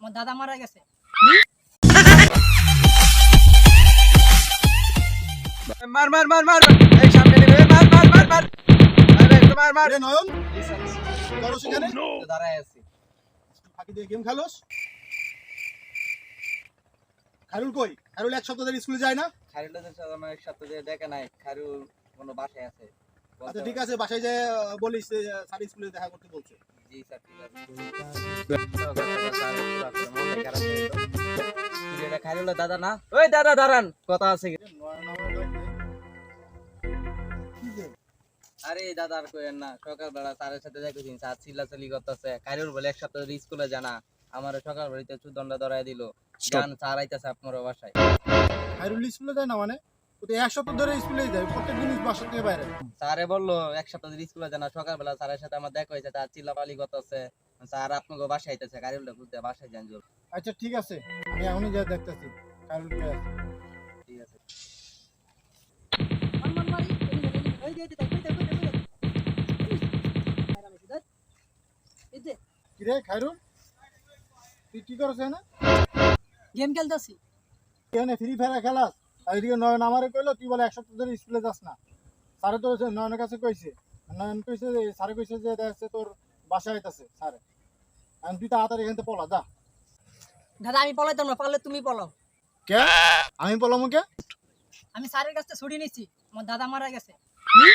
আমার দাদা মারা গেছে। মার মার মার মার এই সামনে নিবে মার মার মার মার আরে একটু মার মার রে নয়ন করো সেখানে দাঁড়ায় আছি। ফাঁকি দিয়ে গেম খেলোস। খায়রুল কই? খায়রুল এক সপ্তাহ ধরে স্কুলে যায় না? খায়রুলের সাথে আমার এক সপ্তাহ ধরে দেখা নাই। খায়রুল কোনো বাসায় আছে। আচ্ছা ঠিক আছে, বাসায় যে বলিস স্যার স্কুলে দেখা করতে বলছে। জি স্যার ঠিক আছে। খায়রুলের দাদা না? ওই দাদা দাঁড়ান, কথা আছে। আরে দাদা আর কইেন না, সকালবেলা স্যারের সাথে দেখেছি স্যার চিল্লাচিল্লি করতেছে। খায়রুল বলে এক সপ্তাহ ধরে স্কুলে জানা আমার সকাল বাড়িতে চুদন্ডা ধরায় দিল। গান স্যার আইতাছে আপনার বাসায়। খায়রুল স্কুলে যায় না মানে? ও তো এক সপ্তাহ ধরে স্কুলেই যায়, প্রত্যেকদিন বাসা থেকে বাইরে। স্যারে বললো এক সপ্তাহ ধরে স্কুলে জানা, সকালবেলা স্যারের সাথে আমার দেখা হয়েছে, তার চিল্লাপালি করতেছে। স্যার আপনাকে বাসায় আইতেছে, খায়রুলটা বুঝতে বাসায় যান জল। আচ্ছা ঠিক আছে, আমি এখনই যা দেখতেছি খায়রুল কে আছে। ঠিক আছে। মান মারি এই যে তাই এই যে কি রে খায়রুল, তুই কি করছ না? গেম খেলতেছি। এখানে ফ্রি ফায়ার খেলাস, আর এদিকে নয়ন আমারে কইলো তুই বলে এক সপ্তাহ ধরে স্কুলে যাস না। স্যারে তো নয়নের কাছে কইছে, নয়ন কইছে যে স্যারে কইছে যে দেখছে তোর বাসায় আইতাছে স্যারে। আর তুই তাড়াতাড়ি এখান থেকে পলা যা। দাদা আমি পলাইতাম না, পারলে তুমি পলাও। কে? আমি পলামু কে? আমি স্যারের কাছে ছুটি নিছি, আমার দাদা মারা গেছে। কি?